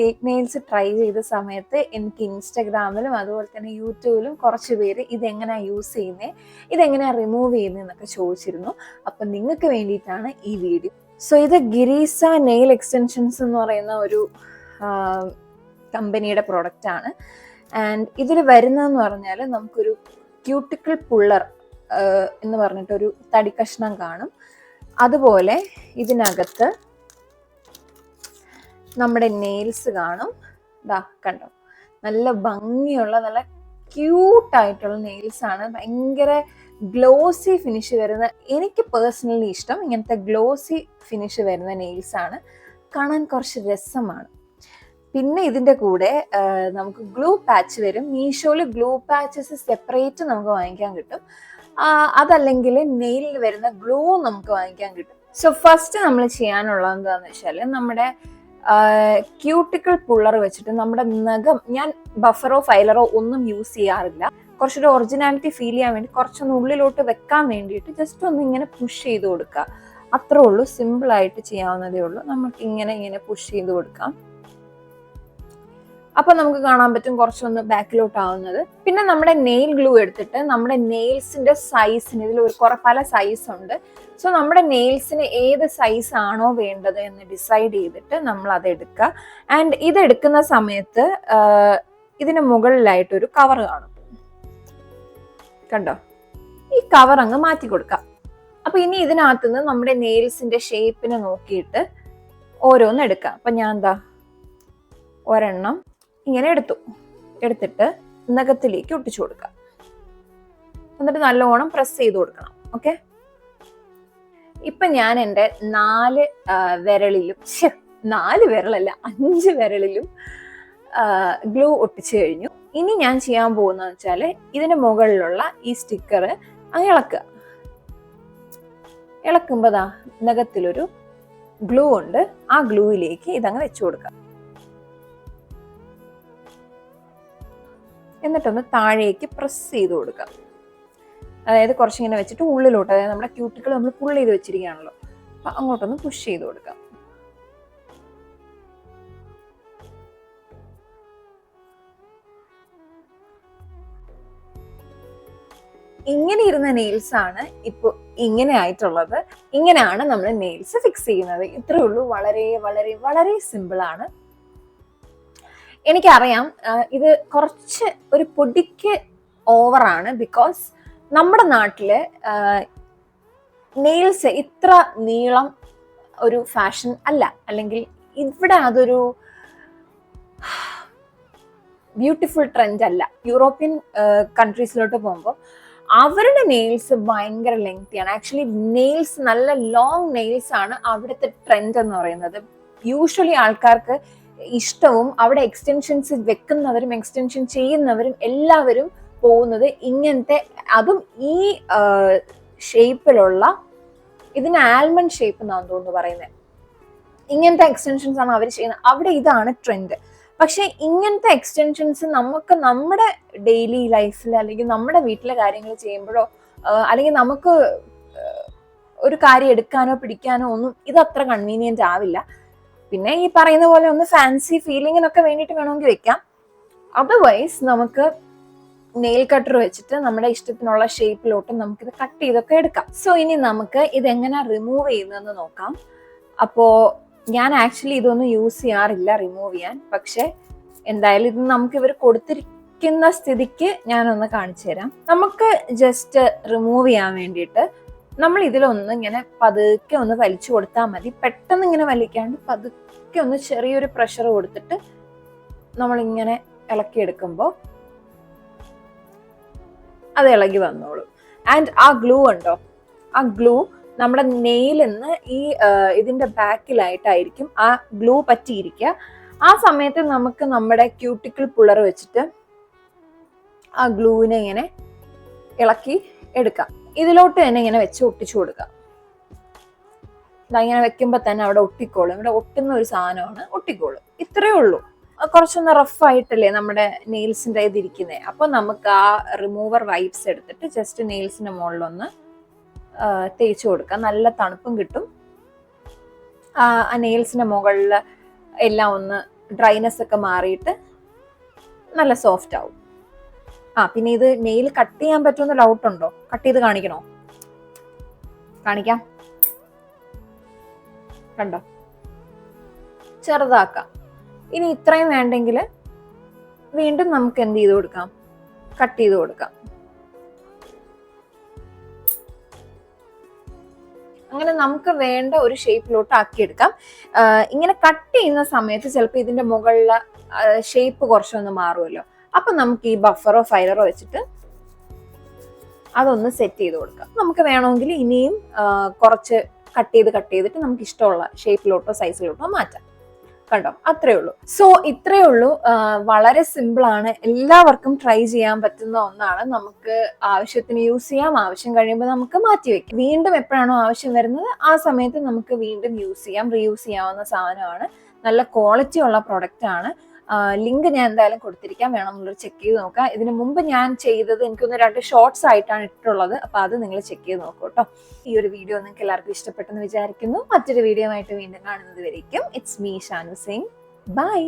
Fake nails try ചെയ്ത സമയത്ത് എനിക്ക് ഇൻസ്റ്റഗ്രാമിലും അതുപോലെ തന്നെ യൂട്യൂബിലും കുറച്ച് പേര് ഇതെങ്ങനെയാണ് യൂസ് ചെയ്യുന്നത്, ഇതെങ്ങനെയാണ് റിമൂവ് ചെയ്യുന്നതെന്നൊക്കെ ചോദിച്ചിരുന്നു. അപ്പം നിങ്ങൾക്ക് വേണ്ടിയിട്ടാണ് ഈ വീഡിയോ. സോ ഇത് ഗിരീസ നെയിൽ എക്സ്റ്റൻഷൻസ് എന്ന് പറയുന്ന ഒരു കമ്പനിയുടെ പ്രൊഡക്റ്റാണ്. ആൻഡ് ഇതിൽ വരുന്നതെന്ന് പറഞ്ഞാൽ നമുക്കൊരു ക്യൂട്ടിക്കിൾ പുള്ളർ എന്ന് പറഞ്ഞിട്ടൊരു തടിക്കഷ്ണം കാണും. അതുപോലെ ഇതിനകത്ത് നമ്മുടെ നെയിൽസ് കാണും. ദാ കണ്ടോ, നല്ല ഭംഗിയുള്ള നല്ല ക്യൂട്ടായിട്ടുള്ള നെയിൽസ് ആണ്. ഭയങ്കര ഗ്ലോസി ഫിനിഷ് വരുന്ന, എനിക്ക് പേഴ്സണലി ഇഷ്ടം ഇങ്ങനത്തെ ഗ്ലോസി ഫിനിഷ് വരുന്ന നെയിൽസ് ആണ്. കാണാൻ കുറച്ച് രസമാണ്. പിന്നെ ഇതിൻ്റെ കൂടെ നമുക്ക് ഗ്ലൂ പാച്ച് വരും. മീഷോയിൽ ഗ്ലൂ പാച്ചസ് സെപ്പറേറ്റ് നമുക്ക് വാങ്ങിക്കാൻ കിട്ടും. അതല്ലെങ്കിൽ നെയിലിൽ വരുന്ന ഗ്ലൂ നമുക്ക് വാങ്ങിക്കാൻ കിട്ടും. സോ ഫസ്റ്റ് നമ്മൾ ചെയ്യാനുള്ളത് എന്താണെന്ന് വെച്ചാൽ, നമ്മുടെ ക്യൂട്ടിക്കിൾ പുള്ളർ വെച്ചിട്ട് നമ്മുടെ നഖം, ഞാൻ ബഫറോ ഫൈലറോ ഒന്നും യൂസ് ചെയ്യാറില്ല. കുറച്ചൊരു ഒറിജിനാലിറ്റി ഫീൽ ചെയ്യാൻ വേണ്ടി കുറച്ചൊന്ന് ഉള്ളിലോട്ട് വെക്കാൻ വേണ്ടിയിട്ട് ജസ്റ്റ് ഒന്ന് ഇങ്ങനെ പുഷ് ചെയ്ത് കൊടുക്കുക. അത്രേ ഉള്ളൂ, സിമ്പിളായിട്ട് ചെയ്യാവുന്നതേ ഉള്ളൂ. നമുക്ക് ഇങ്ങനെ പുഷ് ചെയ്ത് കൊടുക്കാം. അപ്പൊ നമുക്ക് കാണാൻ പറ്റും കുറച്ചൊന്ന് ബാക്കിലോട്ട് ആവുന്നത്. പിന്നെ നമ്മുടെ നെയിൽ ഗ്ലൂ എടുത്തിട്ട് നമ്മുടെ നെയിൽസിന്റെ സൈസിന്, ഇതിൽ പല സൈസ് ഉണ്ട്. സോ നമ്മുടെ നെയിൽസിന് ഏത് സൈസ് ആണോ വേണ്ടത് എന്ന് ഡിസൈഡ് ചെയ്തിട്ട് നമ്മൾ അത് എടുക്കുക. ആൻഡ് ഇതെടുക്കുന്ന സമയത്ത് ഇതിന് മുകളിലായിട്ടൊരു കവർ കാണും, കണ്ടോ? ഈ കവർ അങ്ങ് മാറ്റി കൊടുക്കാം. അപ്പൊ ഇനി ഇതിനകത്തുനിന്ന് നമ്മുടെ നെയിൽസിന്റെ ഷേപ്പിനെ നോക്കിയിട്ട് ഓരോന്ന് എടുക്കാം. അപ്പൊ ഞാൻ ഒരെണ്ണം ഇങ്ങനെ എടുത്തിട്ട് നഖത്തിലേക്ക് ഒട്ടിച്ചു കൊടുക്കാം. എന്നിട്ട് നല്ലോണം പ്രസ് ചെയ്ത് കൊടുക്കണം. ഓക്കെ, ഇപ്പൊ ഞാൻ എൻ്റെ 4 വിരലിലും 4 വിരലല്ല 5 വിരലിലും ഗ്ലൂ ഒട്ടിച്ചു കഴിഞ്ഞു. ഇനി ഞാൻ ചെയ്യാൻ പോകുന്നതെന്ന് വെച്ചാൽ, ഇതിന്റെ മുകളിലുള്ള ഈ സ്റ്റിക്കർ അങ്ങ് ഇളക്കുമ്പോൾ നഖത്തിലൊരു ഗ്ലൂ ഉണ്ട്. ആ ഗ്ലൂയിലേക്ക് ഇതങ്ങ് വെച്ചു കൊടുക്കാം. എന്നിട്ടൊന്ന് താഴേക്ക് പ്രസ് ചെയ്ത് കൊടുക്കാം. അതായത് കുറച്ചിങ്ങനെ വെച്ചിട്ട് ഉള്ളിലോട്ട്, അതായത് നമ്മുടെ ക്യൂട്ടിക്കിൾ നമ്മൾ പുൾ ചെയ്ത് വെച്ചിരിക്കുകയാണല്ലോ, അപ്പൊ അങ്ങോട്ടൊന്ന് പുഷ് ചെയ്ത് കൊടുക്കാം. ഇങ്ങനെ ഇരുന്ന നെയിൽസ് ആണ് ഇപ്പൊ ഇങ്ങനെ ആയിട്ടുള്ളത്. ഇങ്ങനെയാണ് നമ്മൾ നെയിൽസ് ഫിക്സ് ചെയ്യുന്നത്. ഇത്രേ ഉള്ളൂ. വളരെ വളരെ വളരെ സിമ്പിൾ ആണ്. എനിക്കറിയാം ഇത് കുറച്ച് ഒരു പൊടിക്ക് ഓവറാണ്. ബിക്കോസ് നമ്മുടെ നാട്ടില് നെയിൽസ് ഇത്ര നീളം ഒരു ഫാഷൻ അല്ല, അല്ലെങ്കിൽ ഇവിടെ അതൊരു ബ്യൂട്ടിഫുൾ ട്രെൻഡ് അല്ല. യൂറോപ്യൻ കൺട്രീസിലോട്ട് പോകുമ്പോൾ അവരുടെ നെയിൽസ് ഭയങ്കര ലെങ്തിയാണ്. ആക്ച്വലി നെയിൽസ് നല്ല ലോങ് നെയിൽസ് ആണ് അവിടുത്തെ ട്രെൻഡ് എന്ന് പറയുന്നത്. യൂഷ്വലി ആൾക്കാർക്ക് ഇഷ്ടവും അവിടെ എക്സ്റ്റൻഷൻസ് വെക്കുന്നവരും എക്സ്റ്റൻഷൻ ചെയ്യുന്നവരും എല്ലാവരും പോകുന്നത് ഇങ്ങനത്തെ, അതും ഈ ഷേപ്പിലുള്ള, ഇതിന് ആൽമണ്ട് ഷേപ്പ് എന്നാണ് തോന്നുന്നു പറയുന്നത്, ഇങ്ങനത്തെ എക്സ്റ്റൻഷൻസ് ആണ് അവർ ചെയ്യുന്നത്. അവിടെ ഇതാണ് ട്രെൻഡ്. പക്ഷെ ഇങ്ങനത്തെ എക്സ്റ്റൻഷൻസ് നമുക്ക് നമ്മുടെ ഡെയിലി ലൈഫിൽ അല്ലെങ്കിൽ നമ്മുടെ വീട്ടിലെ കാര്യങ്ങൾ ചെയ്യുമ്പോഴോ അല്ലെങ്കിൽ നമുക്ക് ഒരു കാര്യം എടുക്കാനോ പിടിക്കാനോ ഒന്നും ഇതത്ര കൺവീനിയന്റ് ആവില്ല. പിന്നെ ഈ പറയുന്ന പോലെ ഒന്ന് ഫാൻസി ഫീലിങ്ങിനൊക്കെ വേണ്ടിയിട്ട് വേണമെങ്കിൽ വെക്കാം. അതർവൈസ് നമുക്ക് നെയിൽ കട്ടർ വെച്ചിട്ട് നമ്മുടെ ഇഷ്ടത്തിനുള്ള ഷേപ്പിലോട്ട് നമുക്കിത് കട്ട് ചെയ്തൊക്കെ എടുക്കാം. സോ ഇനി നമുക്ക് ഇതെങ്ങനെ റിമൂവ് ചെയ്യുന്നതെന്ന് നോക്കാം. അപ്പോ ഞാൻ ആക്ച്വലി ഇതൊന്നും യൂസ് ചെയ്യാറില്ല റിമൂവ് ചെയ്യാൻ. പക്ഷെ എന്തായാലും ഇത് നമുക്ക് ഇവർ കൊടുത്തിരിക്കുന്ന സ്ഥിതിക്ക് ഞാനൊന്ന് കാണിച്ചു തരാം. നമുക്ക് ജസ്റ്റ് റിമൂവ് ചെയ്യാൻ വേണ്ടിയിട്ട് നമ്മൾ ഇതിലൊന്ന് ഇങ്ങനെ പതുക്കെ ഒന്ന് വലിച്ചു കൊടുത്താൽ മതി. പെട്ടെന്ന് ഇങ്ങനെ വലിക്കാണ്ട് പതുക്കെ ഒന്ന് ചെറിയൊരു പ്രഷർ കൊടുത്തിട്ട് നമ്മളിങ്ങനെ ഇളക്കിയെടുക്കുമ്പോൾ അത് ഇളകി വന്നോളൂ. ആൻഡ് ആ ഗ്ലൂ ഉണ്ടോ, ആ ഗ്ലൂ നമ്മുടെ നെയിലിന്ന് ഈ ഇതിന്റെ ബാക്കിലായിട്ടായിരിക്കും ആ ഗ്ലൂ പറ്റിയിരിക്കുക. ആ സമയത്ത് നമുക്ക് നമ്മുടെ ക്യൂട്ടിക്കിൾ പുള്ളർ വെച്ചിട്ട് ആ ഗ്ലൂവിനെ ഇങ്ങനെ ഇളക്കി എടുക്കാം. ഇതിലോട്ട് തന്നെ ഇങ്ങനെ വെച്ച് ഒട്ടിച്ചു കൊടുക്കാം. ഇങ്ങനെ വെക്കുമ്പോൾ തന്നെ അവിടെ ഒട്ടിക്കോളും. ഇവിടെ ഒട്ടുന്ന ഒരു സാധനമാണ്, ഒട്ടിക്കോളും. ഇത്രയേ ഉള്ളൂ. കുറച്ചൊന്ന് റഫായിട്ടല്ലേ നമ്മുടെ നെയിൽസിൻ്റെ ഇതിരിക്കുന്നത്. അപ്പോൾ നമുക്ക് ആ റിമൂവർ വൈപ്സ് എടുത്തിട്ട് ജസ്റ്റ് നെയിൽസിന്റെ മുകളിലൊന്ന് തേച്ച് കൊടുക്കാം. നല്ല തണുപ്പും കിട്ടും. ആ നെയിൽസിന്റെ മുകളിൽ എല്ലാം ഒന്ന് ഡ്രൈനെസ് ഒക്കെ മാറിയിട്ട് നല്ല സോഫ്റ്റ് ആവും. പിന്നെ ഇത് നെയിൽ കട്ട് ചെയ്യാൻ പറ്റുമെന്ന് ഡൗട്ട് ഉണ്ടോ? കട്ട് ചെയ്ത് കാണിക്കണോ? കാണിക്കാം. കണ്ടോ, ചെറുതാക്കാം. ഇനി ഇത്രയും വേണ്ടെങ്കിൽ വീണ്ടും നമുക്ക് എന്ത് ചെയ്ത് കൊടുക്കാം, കട്ട് ചെയ്ത് കൊടുക്കാം. അങ്ങനെ നമുക്ക് വേണ്ട ഒരു ഷേപ്പിലോട്ട് ആക്കിയെടുക്കാം. ഇങ്ങനെ കട്ട് ചെയ്യുന്ന സമയത്ത് ചിലപ്പോൾ ഇതിന്റെ മുകളിലെ ഷേപ്പ് കുറച്ചൊന്ന് മാറുമല്ലോ. അപ്പൊ നമുക്ക് ഈ ബഫറോ ഫൈലറോ വെച്ചിട്ട് അതൊന്ന് സെറ്റ് ചെയ്ത് കൊടുക്കാം. നമുക്ക് വേണമെങ്കിൽ ഇനിയും കുറച്ച് കട്ട് ചെയ്തിട്ട് നമുക്ക് ഇഷ്ടമുള്ള ഷേപ്പിലോട്ടോ സൈസിലോട്ടോ മാറ്റാം. കണ്ടോ, അത്രേ ഉള്ളൂ. സോ ഇത്രേ ഉള്ളൂ. വളരെ സിമ്പിൾ ആണ്, എല്ലാവർക്കും ട്രൈ ചെയ്യാൻ പറ്റുന്ന ഒന്നാണ്. നമുക്ക് ആവശ്യത്തിന് യൂസ് ചെയ്യാം, ആവശ്യം കഴിയുമ്പോൾ നമുക്ക് മാറ്റി വെക്കാം. വീണ്ടും എപ്പോഴാണോ ആവശ്യം വരുന്നത് ആ സമയത്ത് നമുക്ക് വീണ്ടും യൂസ് ചെയ്യാം. റീയൂസ് ചെയ്യാവുന്ന സാധനമാണ്. നല്ല ക്വാളിറ്റി ഉള്ള പ്രൊഡക്റ്റ് ആണ്. ലിങ്ക് ഞാൻ എന്തായാലും കൊടുത്തിരിക്കാം, വേണമെന്നുള്ളത് ചെക്ക് ചെയ്ത് നോക്കാം. ഇതിന് മുമ്പ് ഞാൻ ചെയ്തത് എനിക്കൊന്ന് 2 ഷോർട്സ് ആയിട്ടാണ് ഇട്ടുള്ളത്. അപ്പൊ അത് നിങ്ങൾ ചെക്ക് ചെയ്ത് നോക്കൂ കേട്ടോ. ഈ ഒരു വീഡിയോ നിങ്ങൾക്ക് എല്ലാവർക്കും ഇഷ്ടപ്പെട്ടെന്ന് വിചാരിക്കുന്നു. മറ്റൊരു വീഡിയോ ആയിട്ട് വീണ്ടും കാണുന്നത് വരേക്കും it's me Shanu Singh. By.